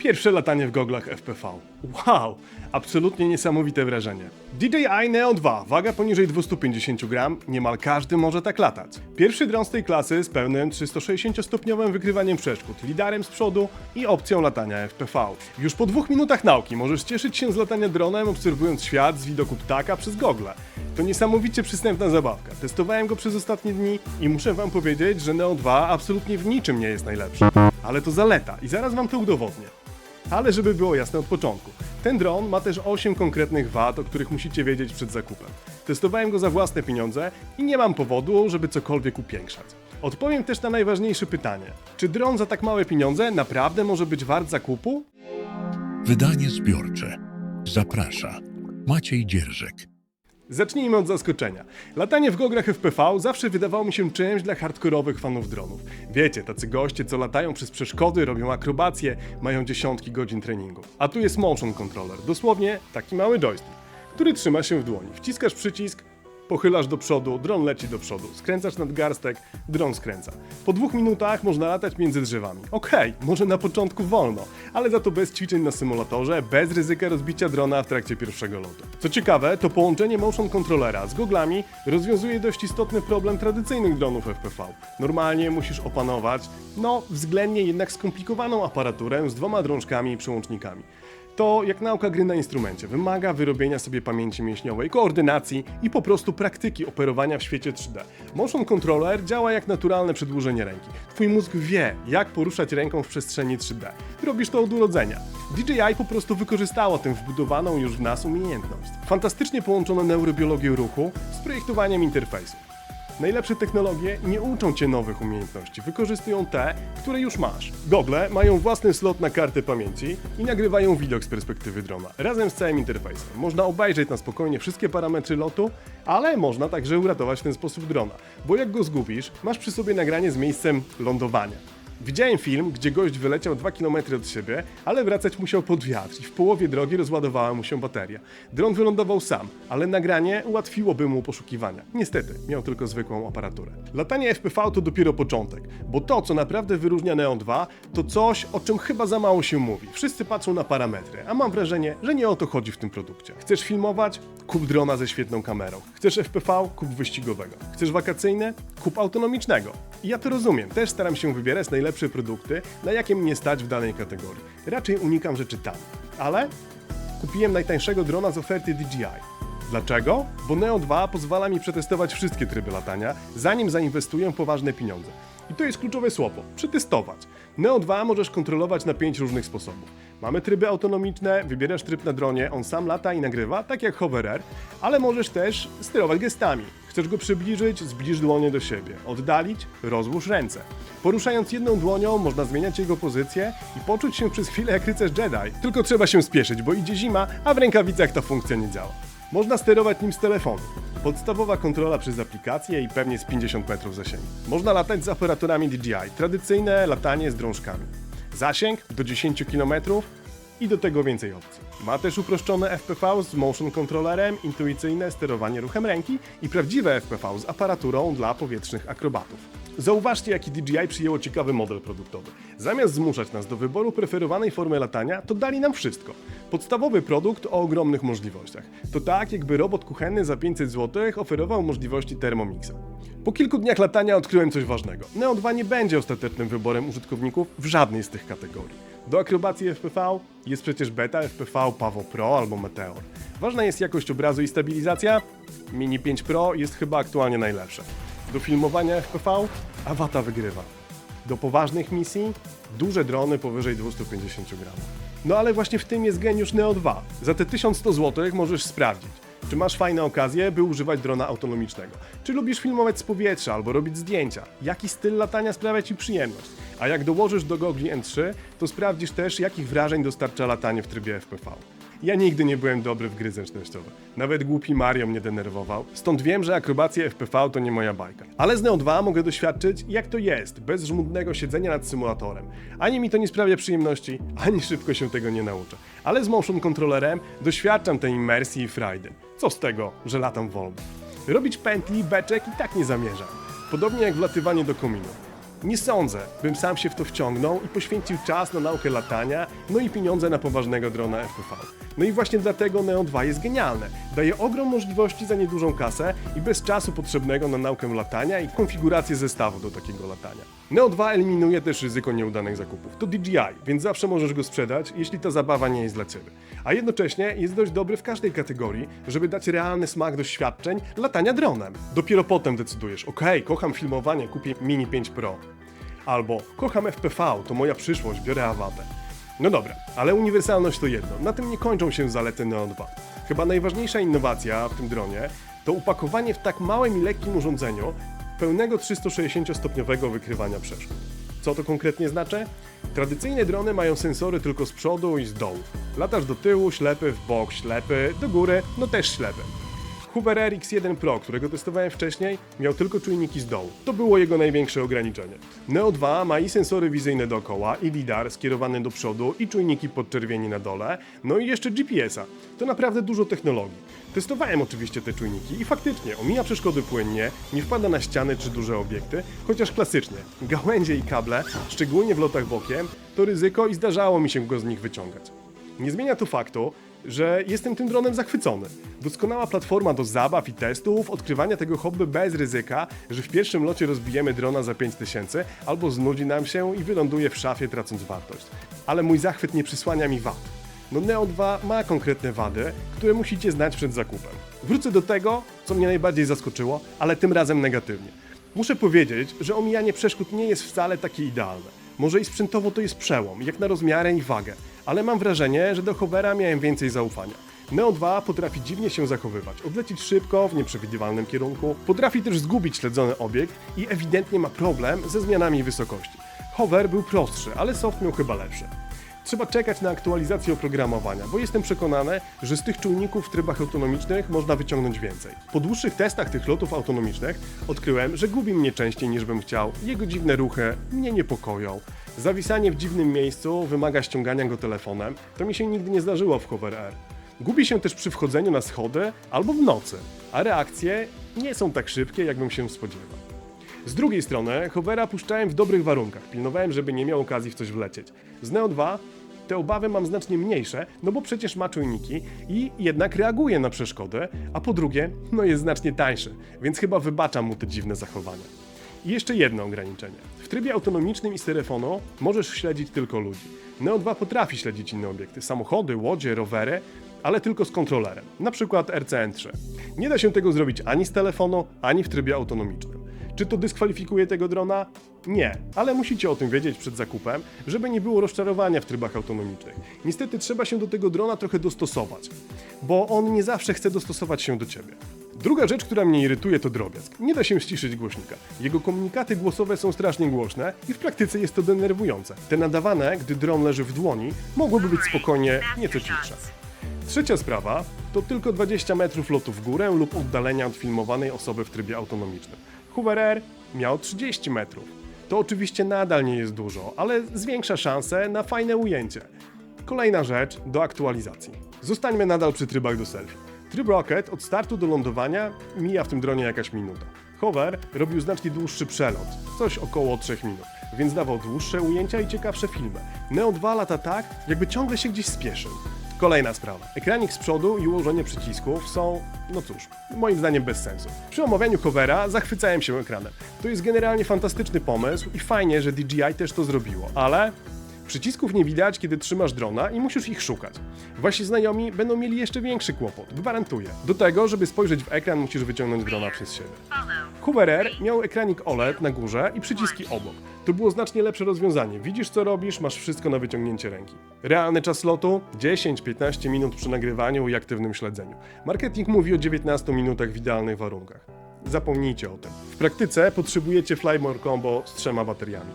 Pierwsze latanie w goglach FPV. Wow, absolutnie niesamowite wrażenie. DJI Neo 2, waga poniżej 250 gram, niemal każdy może tak latać. Pierwszy dron z tej klasy z pełnym 360-stopniowym wykrywaniem przeszkód, lidarem z przodu i opcją latania FPV. Już po 2 minutach nauki możesz cieszyć się z latania dronem, obserwując świat z widoku ptaka przez gogle. To niesamowicie przystępna zabawka. Testowałem go przez ostatnie dni i muszę wam powiedzieć, że Neo 2 absolutnie w niczym nie jest najlepszy. Ale to zaleta i zaraz wam to udowodnię. Ale żeby było jasne od początku, ten dron ma też 8 konkretnych wad, o których musicie wiedzieć przed zakupem. Testowałem go za własne pieniądze i nie mam powodu, żeby cokolwiek upiększać. Odpowiem też na najważniejsze pytanie. Czy dron za tak małe pieniądze naprawdę może być wart zakupu? Wydanie zbiorcze. Zaprasza Maciej Dzierżek. Zacznijmy od zaskoczenia. Latanie w goglach FPV zawsze wydawało mi się czymś dla hardkorowych fanów dronów. Wiecie, tacy goście, co latają przez przeszkody, robią akrobacje, mają dziesiątki godzin treningu. A tu jest motion controller, dosłownie taki mały joystick, który trzyma się w dłoni. Wciskasz przycisk, pochylasz do przodu, dron leci do przodu, skręcasz nadgarstek, dron skręca. Po 2 minutach można latać między drzewami. Okej, może na początku wolno, ale za to bez ćwiczeń na symulatorze, bez ryzyka rozbicia drona w trakcie pierwszego lotu. Co ciekawe, to połączenie motion controllera z goglami rozwiązuje dość istotny problem tradycyjnych dronów FPV. Normalnie musisz opanować, względnie jednak skomplikowaną aparaturę z 2 drążkami i przełącznikami. To jak nauka gry na instrumencie, wymaga wyrobienia sobie pamięci mięśniowej, koordynacji i po prostu praktyki operowania w świecie 3D. Motion controller działa jak naturalne przedłużenie ręki. Twój mózg wie, jak poruszać ręką w przestrzeni 3D. Robisz to od urodzenia. DJI po prostu wykorzystało tę wbudowaną już w nas umiejętność. Fantastycznie połączono neurobiologię ruchu z projektowaniem interfejsu. Najlepsze technologie nie uczą cię nowych umiejętności, wykorzystują te, które już masz. Gogle mają własny slot na kartę pamięci i nagrywają widok z perspektywy drona, razem z całym interfejsem. Można obejrzeć na spokojnie wszystkie parametry lotu, ale można także uratować w ten sposób drona, bo jak go zgubisz, masz przy sobie nagranie z miejscem lądowania. Widziałem film, gdzie gość wyleciał 2 km od siebie, ale wracać musiał pod wiatr i w połowie drogi rozładowała mu się bateria. Dron wylądował sam, ale nagranie ułatwiłoby mu poszukiwania. Niestety, miał tylko zwykłą aparaturę. Latanie FPV to dopiero początek, bo to, co naprawdę wyróżnia Neo 2, to coś, o czym chyba za mało się mówi. Wszyscy patrzą na parametry, a mam wrażenie, że nie o to chodzi w tym produkcie. Chcesz filmować? Kup drona ze świetną kamerą. Chcesz FPV? Kup wyścigowego. Chcesz wakacyjne? Kup autonomicznego. I ja to rozumiem, też staram się wybierać najlepsze produkty, na jakie mnie stać w danej kategorii. Raczej unikam rzeczy tanich. Ale kupiłem najtańszego drona z oferty DJI. Dlaczego? Bo Neo 2 pozwala mi przetestować wszystkie tryby latania, zanim zainwestuję poważne pieniądze. I to jest kluczowe słowo – przetestować. Neo 2 możesz kontrolować na 5 różnych sposobów. Mamy tryby autonomiczne, wybierasz tryb na dronie, on sam lata i nagrywa, tak jak Hover Air, ale możesz też sterować gestami. Chcesz go przybliżyć, zbliż dłonie do siebie. Oddalić, rozłóż ręce. Poruszając jedną dłonią można zmieniać jego pozycję i poczuć się przez chwilę jak rycerz Jedi. Tylko trzeba się spieszyć, bo idzie zima, a w rękawicach ta funkcja nie działa. Można sterować nim z telefonu. Podstawowa kontrola przez aplikację i pewnie z 50 metrów zasięgu. Można latać z aparaturami DJI, tradycyjne latanie z drążkami. Zasięg do 10 km i do tego więcej opcji. Ma też uproszczone FPV z motion controllerem, intuicyjne sterowanie ruchem ręki i prawdziwe FPV z aparaturą dla powietrznych akrobatów. Zauważcie, jaki DJI przyjęło ciekawy model produktowy. Zamiast zmuszać nas do wyboru preferowanej formy latania, to dali nam wszystko. Podstawowy produkt o ogromnych możliwościach. To tak, jakby robot kuchenny za 500 zł oferował możliwości Thermomixa. Po kilku dniach latania odkryłem coś ważnego. Neo 2 nie będzie ostatecznym wyborem użytkowników w żadnej z tych kategorii. Do akrobacji FPV jest przecież beta FPV Pavo Pro albo Meteor. Ważna jest jakość obrazu i stabilizacja. Mini 5 Pro jest chyba aktualnie najlepsze. Do filmowania FPV Avata wygrywa. Do poważnych misji duże drony powyżej 250 gramów. No ale właśnie w tym jest geniusz Neo 2. Za te 1100 zł możesz sprawdzić, czy masz fajne okazje, by używać drona autonomicznego. Czy lubisz filmować z powietrza albo robić zdjęcia. Jaki styl latania sprawia ci przyjemność. A jak dołożysz do gogli N3, to sprawdzisz też, jakich wrażeń dostarcza latanie w trybie FPV. Ja nigdy nie byłem dobry w gry zręcznościowe. Nawet głupi Mario mnie denerwował, stąd wiem, że akrobacje FPV to nie moja bajka. Ale z Neo 2 mogę doświadczyć, jak to jest, bez żmudnego siedzenia nad symulatorem. Ani mi to nie sprawia przyjemności, ani szybko się tego nie nauczę. Ale z motion controllerem doświadczam tej imersji i frajdy. Co z tego, że latam wolno? Robić pętli, beczek i tak nie zamierzam. Podobnie jak wlatywanie do kominu. Nie sądzę, bym sam się w to wciągnął i poświęcił czas na naukę latania, no i pieniądze na poważnego drona FPV. No i właśnie dlatego Neo 2 jest genialne. Daje ogrom możliwości za niedużą kasę i bez czasu potrzebnego na naukę latania i konfigurację zestawu do takiego latania. Neo 2 eliminuje też ryzyko nieudanych zakupów. To DJI, więc zawsze możesz go sprzedać, jeśli ta zabawa nie jest dla Ciebie. A jednocześnie jest dość dobry w każdej kategorii, żeby dać realny smak doświadczeń latania dronem. Dopiero potem decydujesz, kocham filmowanie, kupię Mini 5 Pro. Albo kocham FPV, to moja przyszłość, biorę Awatę. No dobra, ale uniwersalność to jedno. Na tym nie kończą się zalety Neo 2. Chyba najważniejsza innowacja w tym dronie to upakowanie w tak małym i lekkim urządzeniu pełnego 360-stopniowego wykrywania przeszkód. Co to konkretnie znaczy? Tradycyjne drony mają sensory tylko z przodu i z dołu. Latasz do tyłu, ślepy, w bok, ślepy, do góry, no też ślepy. Hoover Air X1 Pro, którego testowałem wcześniej, miał tylko czujniki z dołu. To było jego największe ograniczenie. Neo 2 ma i sensory wizyjne dookoła, i lidar skierowany do przodu, i czujniki podczerwieni na dole, no i jeszcze GPS-a. To naprawdę dużo technologii. Testowałem oczywiście te czujniki i faktycznie omija przeszkody płynnie, nie wpada na ściany czy duże obiekty, chociaż klasycznie, gałęzie i kable, szczególnie w lotach bokiem, to ryzyko i zdarzało mi się go z nich wyciągać. Nie zmienia to faktu, że jestem tym dronem zachwycony. Doskonała platforma do zabaw i testów, odkrywania tego hobby bez ryzyka, że w pierwszym locie rozbijemy drona za 5000 albo znudzi nam się i wyląduje w szafie, tracąc wartość. Ale mój zachwyt nie przysłania mi wad. No Neo 2 ma konkretne wady, które musicie znać przed zakupem. Wrócę do tego, co mnie najbardziej zaskoczyło, ale tym razem negatywnie. Muszę powiedzieć, że omijanie przeszkód nie jest wcale takie idealne. Może i sprzętowo to jest przełom, jak na rozmiarę i wagę, ale mam wrażenie, że do Hovera miałem więcej zaufania. Neo 2 potrafi dziwnie się zachowywać, odlecieć szybko, w nieprzewidywalnym kierunku, potrafi też zgubić śledzony obiekt i ewidentnie ma problem ze zmianami wysokości. Hover był prostszy, ale soft miał chyba lepszy. Trzeba czekać na aktualizację oprogramowania, bo jestem przekonany, że z tych czujników w trybach autonomicznych można wyciągnąć więcej. Po dłuższych testach tych lotów autonomicznych odkryłem, że gubi mnie częściej niż bym chciał, jego dziwne ruchy mnie niepokoją. Zawisanie w dziwnym miejscu wymaga ściągania go telefonem, to mi się nigdy nie zdarzyło w Hover Air. Gubi się też przy wchodzeniu na schody albo w nocy, a reakcje nie są tak szybkie, jakbym się spodziewał. Z drugiej strony Hovera puszczałem w dobrych warunkach, pilnowałem, żeby nie miał okazji w coś wlecieć. Z Neo 2 te obawy mam znacznie mniejsze, no bo przecież ma czujniki i jednak reaguje na przeszkody, a po drugie, no jest znacznie tańszy, więc chyba wybaczam mu te dziwne zachowania. I jeszcze jedno ograniczenie. W trybie autonomicznym i z telefonu możesz śledzić tylko ludzi. Neo 2 potrafi śledzić inne obiekty, samochody, łodzie, rowery, ale tylko z kontrolerem, na przykład RCN3. Nie da się tego zrobić ani z telefonu, ani w trybie autonomicznym. Czy to dyskwalifikuje tego drona? Nie, ale musicie o tym wiedzieć przed zakupem, żeby nie było rozczarowania w trybach autonomicznych. Niestety trzeba się do tego drona trochę dostosować, bo on nie zawsze chce dostosować się do Ciebie. Druga rzecz, która mnie irytuje, to drobiazg. Nie da się ściszyć głośnika. Jego komunikaty głosowe są strasznie głośne i w praktyce jest to denerwujące. Te nadawane, gdy dron leży w dłoni, mogłyby być spokojnie nieco cichsze. Trzecia sprawa to tylko 20 metrów lotu w górę lub oddalenia od filmowanej osoby w trybie autonomicznym. Hoover Air miał 30 metrów. To oczywiście nadal nie jest dużo, ale zwiększa szanse na fajne ujęcie. Kolejna rzecz do aktualizacji. Zostańmy nadal przy trybach do selfie. Tryb Rocket od startu do lądowania mija w tym dronie jakaś minuta. Hover robił znacznie dłuższy przelot, coś około 3 minut, więc dawał dłuższe ujęcia i ciekawsze filmy. Neo 2 lata tak, jakby ciągle się gdzieś spieszył. Kolejna sprawa. Ekranik z przodu i ułożenie przycisków są, no cóż, moim zdaniem bez sensu. Przy omawianiu Hovera zachwycałem się ekranem. To jest generalnie fantastyczny pomysł i fajnie, że DJI też to zrobiło, ale przycisków nie widać, kiedy trzymasz drona i musisz ich szukać. Wasi znajomi będą mieli jeszcze większy kłopot, gwarantuję. Do tego, żeby spojrzeć w ekran, musisz wyciągnąć drona przez siebie. Hoover Air miał ekranik OLED na górze i przyciski obok. To było znacznie lepsze rozwiązanie. Widzisz, co robisz, masz wszystko na wyciągnięcie ręki. Realny czas lotu? 10-15 minut przy nagrywaniu i aktywnym śledzeniu. Marketing mówi o 19 minutach w idealnych warunkach. Zapomnijcie o tym. W praktyce potrzebujecie Flymore Combo z 3 bateriami.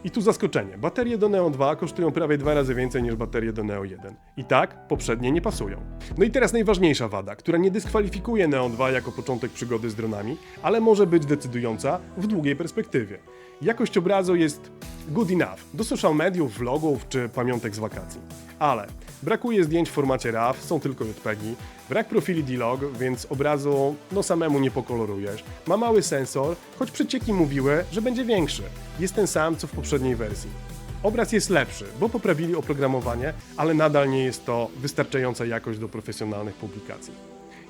I tu zaskoczenie, baterie do Neo 2 kosztują prawie 2 razy więcej niż baterie do Neo 1. I tak, poprzednie nie pasują. No i teraz najważniejsza wada, która nie dyskwalifikuje Neo 2 jako początek przygody z dronami, ale może być decydująca w długiej perspektywie. Jakość obrazu jest good enough do social mediów, vlogów czy pamiątek z wakacji. Ale brakuje zdjęć w formacie RAW, są tylko JPEGi, brak profili D-Log, więc obrazu samemu nie pokolorujesz. Ma mały sensor, choć przecieki mówiły, że będzie większy. Jest ten sam co w poprzedniej wersji. Obraz jest lepszy, bo poprawili oprogramowanie, ale nadal nie jest to wystarczająca jakość do profesjonalnych publikacji.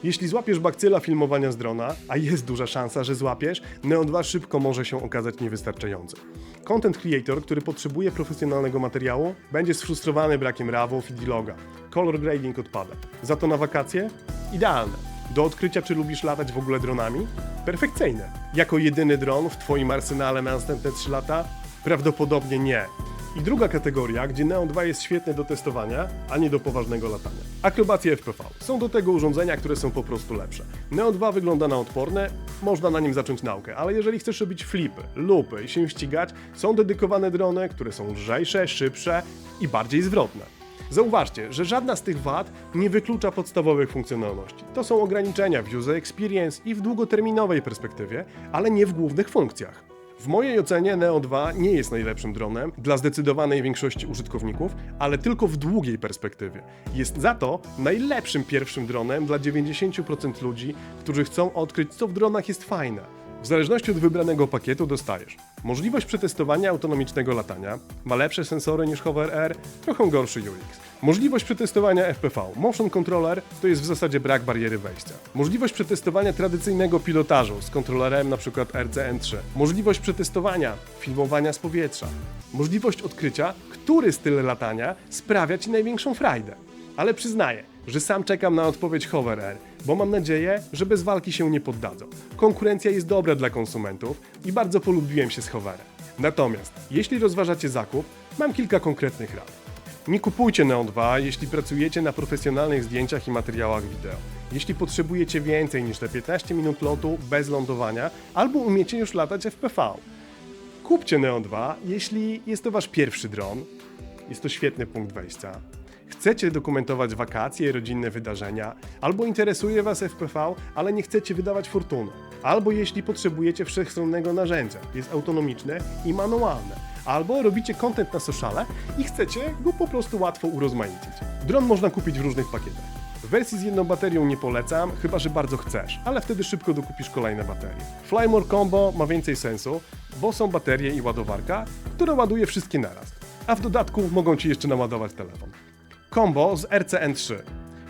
Jeśli złapiesz bakcyla filmowania z drona, a jest duża szansa, że złapiesz, Neo 2 szybko może się okazać niewystarczający. Content creator, który potrzebuje profesjonalnego materiału, będzie sfrustrowany brakiem RAW-ów i D-Loga. Color grading odpada. Za to na wakacje? Idealne. Do odkrycia, czy lubisz latać w ogóle dronami? Perfekcyjne. Jako jedyny dron w Twoim arsenale na następne 3 lata? Prawdopodobnie nie. I druga kategoria, gdzie Neo 2 jest świetny do testowania, a nie do poważnego latania. Akrobacje FPV. Są do tego urządzenia, które są po prostu lepsze. Neo 2 wygląda na odporne, można na nim zacząć naukę, ale jeżeli chcesz robić flipy, loopy i się ścigać, są dedykowane drony, które są lżejsze, szybsze i bardziej zwrotne. Zauważcie, że żadna z tych wad nie wyklucza podstawowych funkcjonalności. To są ograniczenia w user experience i w długoterminowej perspektywie, ale nie w głównych funkcjach. W mojej ocenie Neo 2 nie jest najlepszym dronem dla zdecydowanej większości użytkowników, ale tylko w długiej perspektywie. Jest za to najlepszym pierwszym dronem dla 90% ludzi, którzy chcą odkryć, co w dronach jest fajne. W zależności od wybranego pakietu dostajesz możliwość przetestowania autonomicznego latania, ma lepsze sensory niż Hover Air, trochę gorszy UX. Możliwość przetestowania FPV, motion controller to jest w zasadzie brak bariery wejścia. Możliwość przetestowania tradycyjnego pilotażu z kontrolerem np. RCN3. Możliwość przetestowania filmowania z powietrza. Możliwość odkrycia, który styl latania sprawia Ci największą frajdę. Ale przyznaję, że sam czekam na odpowiedź Hover Air, bo mam nadzieję, że bez walki się nie poddadzą. Konkurencja jest dobra dla konsumentów i bardzo polubiłem się z Hoverem. Natomiast, jeśli rozważacie zakup, mam kilka konkretnych rad. Nie kupujcie Neo 2, jeśli pracujecie na profesjonalnych zdjęciach i materiałach wideo. Jeśli potrzebujecie więcej niż te 15 minut lotu bez lądowania, albo umiecie już latać FPV. Kupcie Neo 2, jeśli jest to wasz pierwszy dron. Jest to świetny punkt wejścia. Chcecie dokumentować wakacje, rodzinne wydarzenia, albo interesuje Was FPV, ale nie chcecie wydawać fortuny, albo jeśli potrzebujecie wszechstronnego narzędzia, jest autonomiczne i manualne, albo robicie content na sociale i chcecie go po prostu łatwo urozmaicić. Dron można kupić w różnych pakietach. W wersji z jedną baterią nie polecam, chyba że bardzo chcesz, ale wtedy szybko dokupisz kolejne baterie. Flymore Combo ma więcej sensu, bo są baterie i ładowarka, która ładuje wszystkie naraz, a w dodatku mogą Ci jeszcze naładować telefon. Combo z RCN3.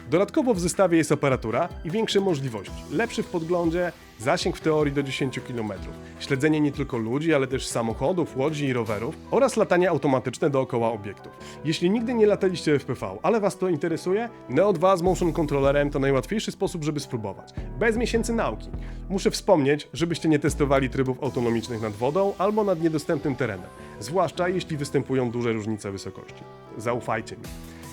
Dodatkowo w zestawie jest aparatura i większe możliwości. Lepszy w podglądzie, zasięg w teorii do 10 km. Śledzenie nie tylko ludzi, ale też samochodów, łodzi i rowerów oraz latanie automatyczne dookoła obiektów. Jeśli nigdy nie lataliście FPV, ale Was to interesuje, Neo 2 z motion controllerem to najłatwiejszy sposób, żeby spróbować. Bez miesięcy nauki. Muszę wspomnieć, żebyście nie testowali trybów autonomicznych nad wodą albo nad niedostępnym terenem. Zwłaszcza jeśli występują duże różnice wysokości. Zaufajcie mi.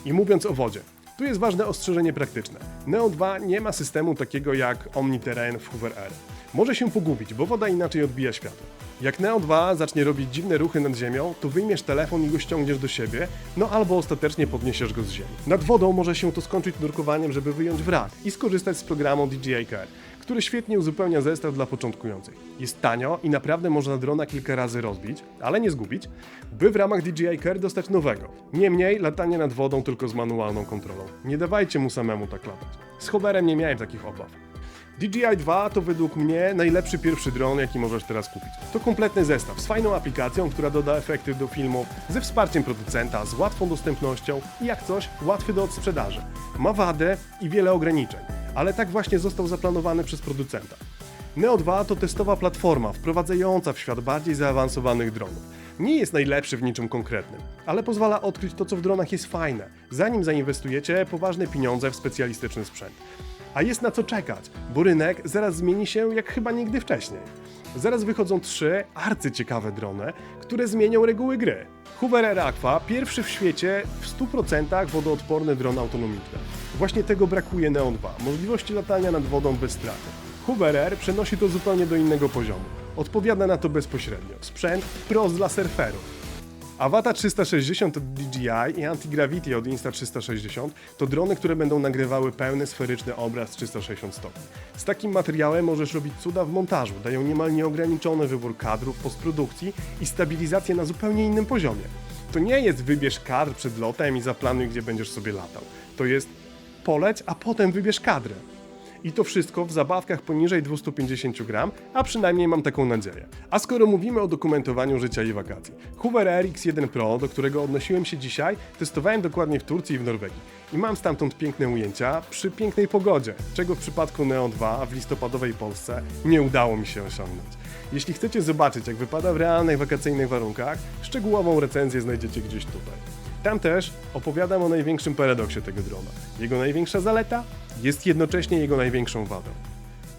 I mówiąc o wodzie, tu jest ważne ostrzeżenie praktyczne. Neo 2 nie ma systemu takiego jak OmniTerrain w Hover Air. Może się pogubić, bo woda inaczej odbija światło. Jak Neo 2 zacznie robić dziwne ruchy nad ziemią, to wyjmiesz telefon i go ściągniesz do siebie, albo ostatecznie podniesiesz go z ziemi. Nad wodą może się to skończyć nurkowaniem, żeby wyjąć wrak i skorzystać z programu DJI Care, który świetnie uzupełnia zestaw dla początkujących. Jest tanio i naprawdę można drona kilka razy rozbić, ale nie zgubić, by w ramach DJI Care dostać nowego. Niemniej latanie nad wodą tylko z manualną kontrolą. Nie dawajcie mu samemu tak latać. Z Hoverem nie miałem takich obaw. DJI 2 to według mnie najlepszy pierwszy dron, jaki możesz teraz kupić. To kompletny zestaw z fajną aplikacją, która doda efekty do filmów, ze wsparciem producenta, z łatwą dostępnością i jak coś, łatwy do odsprzedaży. Ma wadę i wiele ograniczeń, ale tak właśnie został zaplanowany przez producenta. Neo 2 to testowa platforma wprowadzająca w świat bardziej zaawansowanych dronów. Nie jest najlepszy w niczym konkretnym, ale pozwala odkryć to, co w dronach jest fajne, zanim zainwestujecie poważne pieniądze w specjalistyczny sprzęt. A jest na co czekać, bo rynek zaraz zmieni się jak chyba nigdy wcześniej. Zaraz wychodzą 3 arcyciekawe drony, które zmienią reguły gry. Hover Air Aqua, pierwszy w świecie w 100% wodoodporny dron autonomiczny. Właśnie tego brakuje Neo 2, możliwości latania nad wodą bez straty. Hover Air przenosi to zupełnie do innego poziomu. Odpowiada na to bezpośrednio. Sprzęt wprost dla surferów. Avata 360 od DJI i Anti-Gravity od Insta360 to drony, które będą nagrywały pełny sferyczny obraz 360 stopni. Z takim materiałem możesz robić cuda w montażu, dają niemal nieograniczony wybór kadrów, postprodukcji i stabilizację na zupełnie innym poziomie. To nie jest wybierz kadr przed lotem i zaplanuj, gdzie będziesz sobie latał. To jest poleć, a potem wybierz kadrę. I to wszystko w zabawkach poniżej 250 gram, a przynajmniej mam taką nadzieję. A skoro mówimy o dokumentowaniu życia i wakacji, Hoover Air X1 Pro, do którego odnosiłem się dzisiaj, testowałem dokładnie w Turcji i w Norwegii. I mam stamtąd piękne ujęcia przy pięknej pogodzie, czego w przypadku Neo 2 w listopadowej Polsce nie udało mi się osiągnąć. Jeśli chcecie zobaczyć, jak wypada w realnych wakacyjnych warunkach, szczegółową recenzję znajdziecie gdzieś tutaj. Tam też opowiadam o największym paradoksie tego drona. Jego największa zaleta jest jednocześnie jego największą wadą.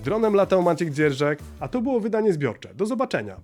Dronem latał Maciek Dzierżek, a to było wydanie zbiorcze. Do zobaczenia!